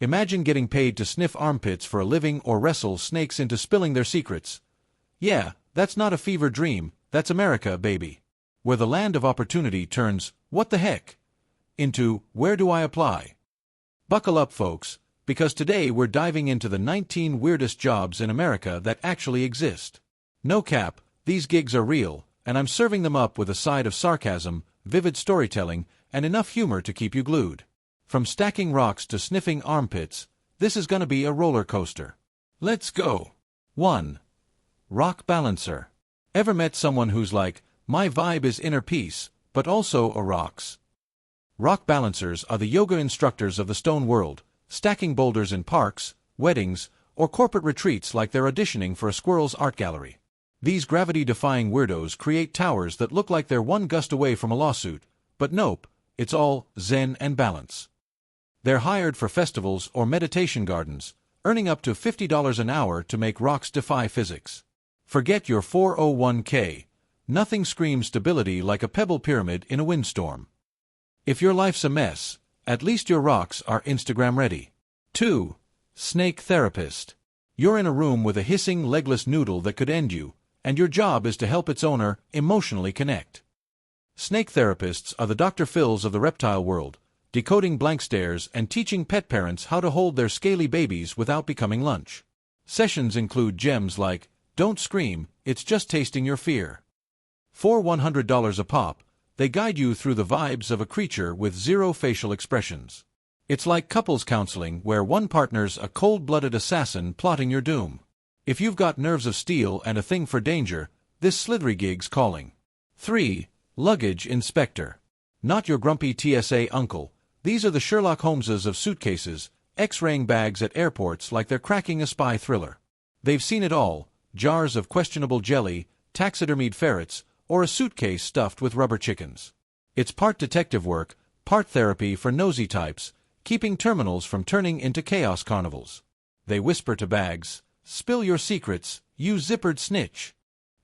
Imagine getting paid to sniff armpits for a living or wrestle snakes into spilling their secrets. Yeah, that's not a fever dream, that's America, baby. Where the land of opportunity turns, what the heck, into, where do I apply? Buckle up, folks, because today we're diving into the 19 weirdest jobs in America that actually exist. No cap, these gigs are real, and I'm serving them up with a side of sarcasm, vivid storytelling, and enough humor to keep you glued. From stacking rocks to sniffing armpits, this is gonna be a roller coaster. Let's go. 1. Rock balancer. Ever met someone who's like, my vibe is inner peace, but also a rocks? Rock balancers are the yoga instructors of the stone world, stacking boulders in parks, weddings, or corporate retreats like they're auditioning for a squirrel's art gallery. These gravity-defying weirdos create towers that look like they're one gust away from a lawsuit, but nope, it's all zen and balance. They're hired for festivals or meditation gardens, earning up to $50 an hour to make rocks defy physics. Forget your 401k. Nothing screams stability like a pebble pyramid in a windstorm. If your life's a mess, at least your rocks are Instagram ready. 2. Snake therapist. You're in a room with a hissing legless noodle that could end you, and your job is to help its owner emotionally connect. Snake therapists are the Dr. Phils of the reptile world, decoding blank stares and teaching pet parents how to hold their scaly babies without becoming lunch. Sessions include gems like, don't scream, it's just tasting your fear. For $100 a pop, they guide you through the vibes of a creature with zero facial expressions. It's like couples counseling where one partner's a cold-blooded assassin plotting your doom. If you've got nerves of steel and a thing for danger, this slithery gig's calling. 3. Luggage inspector. Not your grumpy TSA uncle. These are the Sherlock Holmeses of suitcases, X-raying bags at airports like they're cracking a spy thriller. They've seen it all, jars of questionable jelly, taxidermied ferrets, or a suitcase stuffed with rubber chickens. It's part detective work, part therapy for nosy types, keeping terminals from turning into chaos carnivals. They whisper to bags, spill your secrets, you zippered snitch.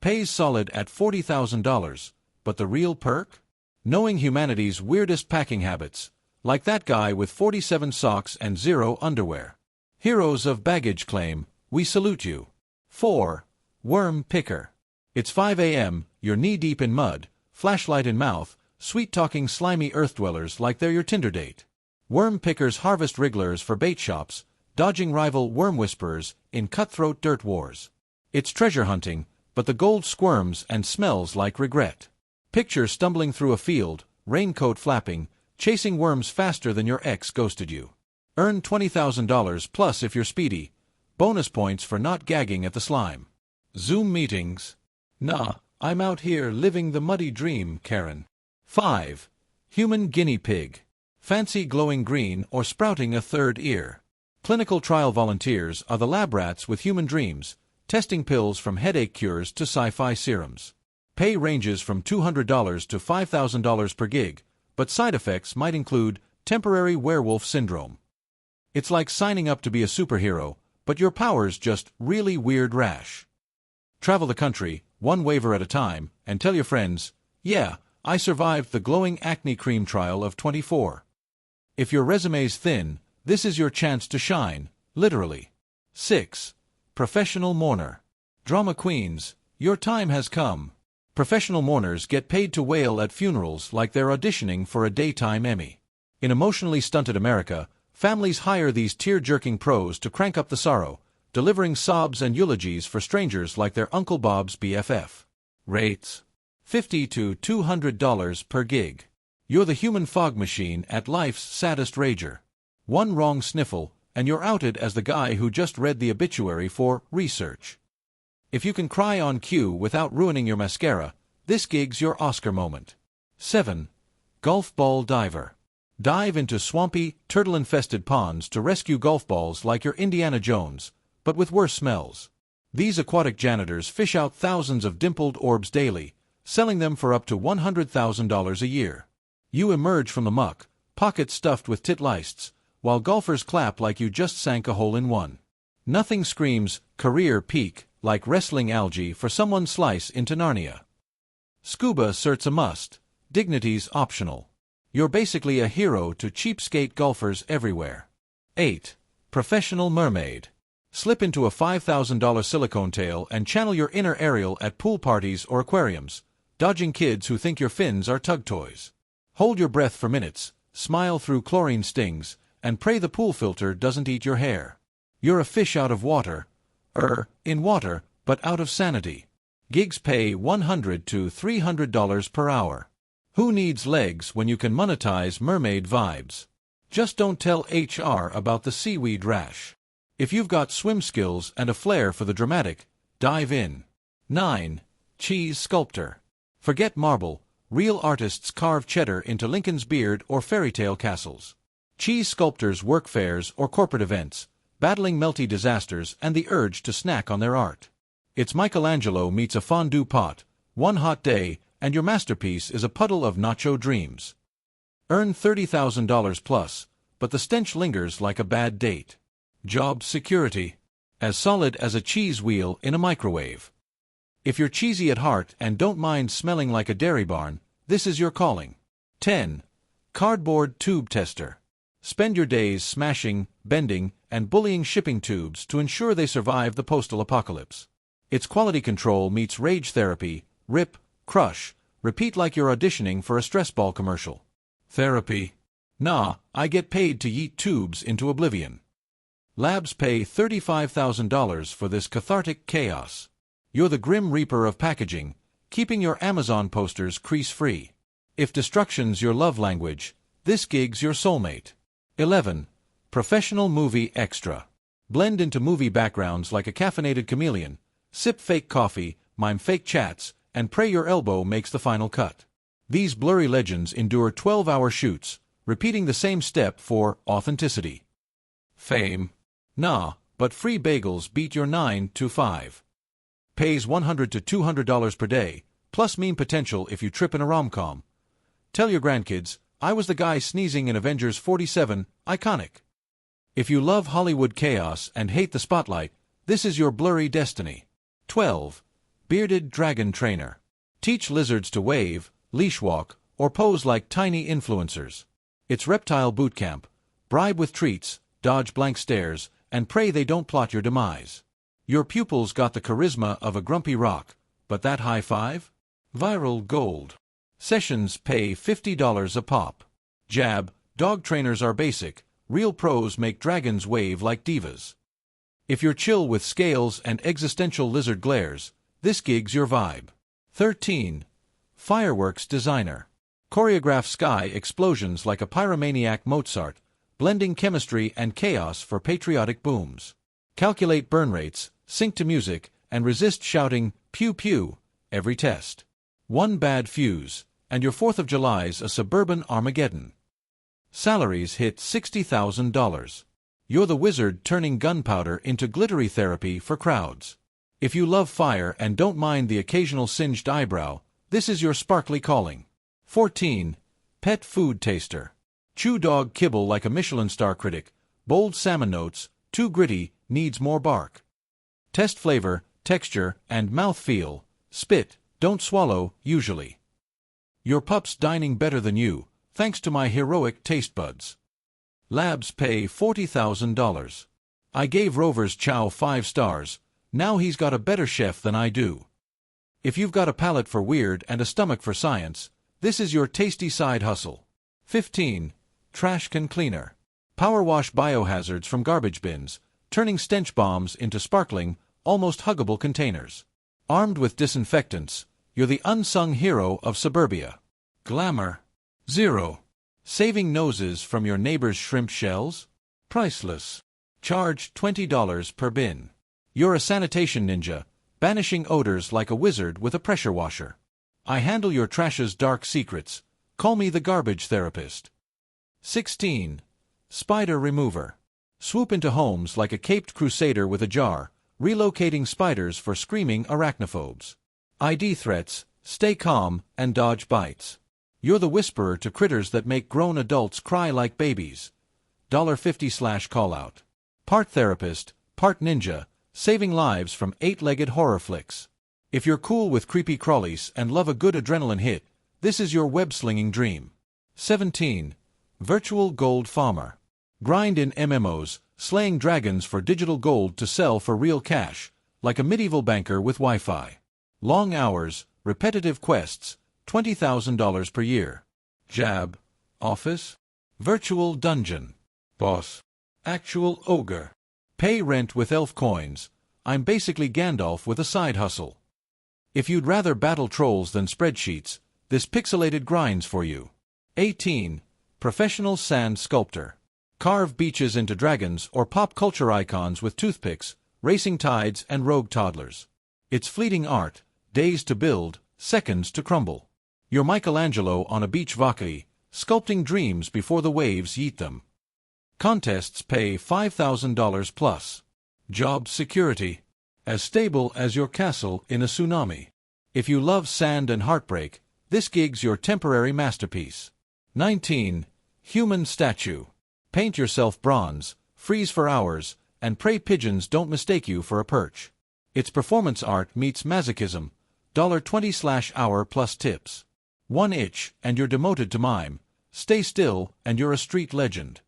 Pays solid at $40,000, but the real perk? Knowing humanity's weirdest packing habits, like that guy with 47 socks and 0 underwear. Heroes of baggage claim, we salute you. 4. Worm picker. It's 5 a.m., you're knee-deep in mud, flashlight in mouth, sweet-talking slimy earth-dwellers like they're your Tinder date. Worm pickers harvest wrigglers for bait shops, dodging rival worm whisperers in cutthroat dirt wars. It's treasure hunting, but the gold squirms and smells like regret. Picture stumbling through a field, raincoat flapping, chasing worms faster than your ex ghosted you. Earn $20,000 plus if you're speedy. Bonus points for not gagging at the slime. Zoom meetings. Nah, I'm out here living the muddy dream, Karen. 5. Human guinea pig. Fancy glowing green or sprouting a third ear. Clinical trial volunteers are the lab rats with human dreams, testing pills from headache cures to sci-fi serums. Pay ranges from $200 to $5,000 per gig, but side effects might include temporary werewolf syndrome. It's like signing up to be a superhero, but your power's just really weird rash. Travel the country, one waiver at a time, and tell your friends, yeah, I survived the glowing acne cream trial of 24. If your resume's thin, this is your chance to shine, literally. 6. Professional mourner. Drama queens, your time has come. Professional mourners get paid to wail at funerals like they're auditioning for a daytime Emmy. In emotionally stunted America, families hire these tear-jerking pros to crank up the sorrow, delivering sobs and eulogies for strangers like their Uncle Bob's BFF. Rates: $50 to $200 per gig. You're the human fog machine at life's saddest rager. One wrong sniffle, and you're outed as the guy who just read the obituary for research. If you can cry on cue without ruining your mascara, this gig's your Oscar moment. 7. Golf ball diver. Dive into swampy, turtle-infested ponds to rescue golf balls like you're Indiana Jones, but with worse smells. These aquatic janitors fish out thousands of dimpled orbs daily, selling them for up to $100,000 a year. You emerge from the muck, pockets stuffed with titlists, while golfers clap like you just sank a hole-in-one. Nothing screams career peak like wrestling algae for someone's slice into Narnia. Scuba cert's a must, dignity's optional. You're basically a hero to cheapskate golfers everywhere. 8. Professional mermaid. Slip into a $5,000 silicone tail and channel your inner Ariel at pool parties or aquariums, dodging kids who think your fins are tug toys. Hold your breath for minutes, smile through chlorine stings, and pray the pool filter doesn't eat your hair. You're a fish out of water. In water, but out of sanity. Gigs pay $100 to $300 per hour. Who needs legs when you can monetize mermaid vibes? Just don't tell HR about the seaweed rash. If you've got swim skills and a flair for the dramatic, dive in. 9. Cheese sculptor. Forget marble. Real artists carve cheddar into Lincoln's beard or fairy tale castles. Cheese sculptors work fairs or corporate events, battling melty disasters and the urge to snack on their art. It's Michelangelo meets a fondue pot, one hot day, and your masterpiece is a puddle of nacho dreams. Earn $30,000 plus, but the stench lingers like a bad date. Job security. As solid as a cheese wheel in a microwave. If you're cheesy at heart and don't mind smelling like a dairy barn, this is your calling. 10. Cardboard tube tester. Spend your days smashing, bending, and bullying shipping tubes to ensure they survive the postal apocalypse. It's quality control meets rage therapy. Rip, crush, repeat like you're auditioning for a stress ball commercial. Therapy? Nah, I get paid to yeet tubes into oblivion. Labs pay $35,000 for this cathartic chaos. You're the grim reaper of packaging, keeping your Amazon posters crease-free. If destruction's your love language, this gig's your soulmate. 11. Professional movie extra. Blend into movie backgrounds like a caffeinated chameleon, sip fake coffee, mime fake chats, and pray your elbow makes the final cut. These blurry legends endure 12-hour shoots, repeating the same step for authenticity. Fame? Nah, but free bagels beat your 9 to 5. Pays $100 to $200 per day, plus meme potential if you trip in a rom-com. Tell your grandkids, I was the guy sneezing in Avengers 47, iconic. If you love Hollywood chaos and hate the spotlight, this is your blurry destiny. 12. Bearded dragon trainer. Teach lizards to wave, leash walk, or pose like tiny influencers. It's reptile boot camp. Bribe with treats, dodge blank stares, and pray they don't plot your demise. Your pupils got the charisma of a grumpy rock, but that high five? Viral gold. Sessions pay $50 a pop. Jab, dog trainers are basic, real pros make dragons wave like divas. If you're chill with scales and existential lizard glares, this gig's your vibe. 13. Fireworks designer. Choreograph sky explosions like a pyromaniac Mozart, blending chemistry and chaos for patriotic booms. Calculate burn rates, sync to music, and resist shouting, pew pew, every test. One bad fuse, and your 4th of July's a suburban Armageddon. Salaries hit $60,000. You're the wizard turning gunpowder into glittery therapy for crowds. If you love fire and don't mind the occasional singed eyebrow, this is your sparkly calling. 14. Pet food taster. Chew dog kibble like a Michelin star critic, bold salmon notes, too gritty, needs more bark. Test flavor, texture, and mouthfeel. Spit, don't swallow, usually. Your pup's dining better than you, thanks to my heroic taste buds. Labs pay $40,000. I gave Rover's chow 5 stars, now he's got a better chef than I do. If you've got a palate for weird and a stomach for science, this is your tasty side hustle. 15. Trash can cleaner. Power wash biohazards from garbage bins, turning stench bombs into sparkling, almost huggable containers. Armed with disinfectants, you're the unsung hero of suburbia. Glamour? Zero. Saving noses from your neighbor's shrimp shells? Priceless. Charge $20 per bin. You're a sanitation ninja, banishing odors like a wizard with a pressure washer. I handle your trash's dark secrets. Call me the garbage therapist. 16. Spider remover. Swoop into homes like a caped crusader with a jar, relocating spiders for screaming arachnophobes. ID threats, stay calm, and dodge bites. You're the whisperer to critters that make grown adults cry like babies. $50/callout. Part therapist, part ninja, saving lives from 8-legged horror flicks. If you're cool with creepy crawlies and love a good adrenaline hit, this is your web-slinging dream. 17. Virtual gold farmer. Grind in MMOs, slaying dragons for digital gold to sell for real cash, like a medieval banker with Wi-Fi. Long hours, repetitive quests, $20,000 per year. Jab. Office. Virtual dungeon. Boss. Actual ogre. Pay rent with elf coins. I'm basically Gandalf with a side hustle. If you'd rather battle trolls than spreadsheets, this pixelated grind's for you. 18. Professional sand sculptor. Carve beaches into dragons or pop culture icons with toothpicks, racing tides and rogue toddlers. It's fleeting art, days to build, seconds to crumble. You're Michelangelo on a beach wacky, sculpting dreams before the waves yeet them. Contests pay $5,000 plus. Job security. As stable as your castle in a tsunami. If you love sand and heartbreak, this gig's your temporary masterpiece. 19. Human statue. Paint yourself bronze, freeze for hours, and pray pigeons don't mistake you for a perch. It's performance art meets masochism. $20/hour plus tips. 1 itch and you're demoted to mime. Stay still and you're a street legend.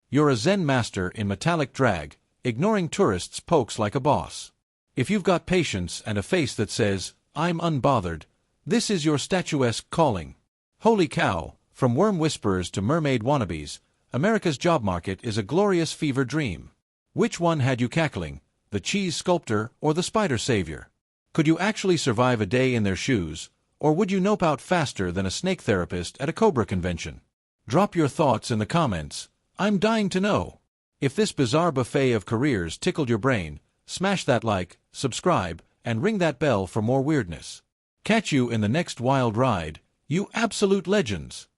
You're a Zen master in metallic drag, ignoring tourists' pokes like a boss. If you've got patience and a face that says, I'm unbothered, this is your statuesque calling. Holy cow, from worm whisperers to mermaid wannabes, America's job market is a glorious fever dream. Which one had you cackling, the cheese sculptor or the spider savior? Could you actually survive a day in their shoes, or would you nope out faster than a snake therapist at a cobra convention? Drop your thoughts in the comments. I'm dying to know. If this bizarre buffet of careers tickled your brain, smash that like, subscribe, and ring that bell for more weirdness. Catch you in the next wild ride, you absolute legends!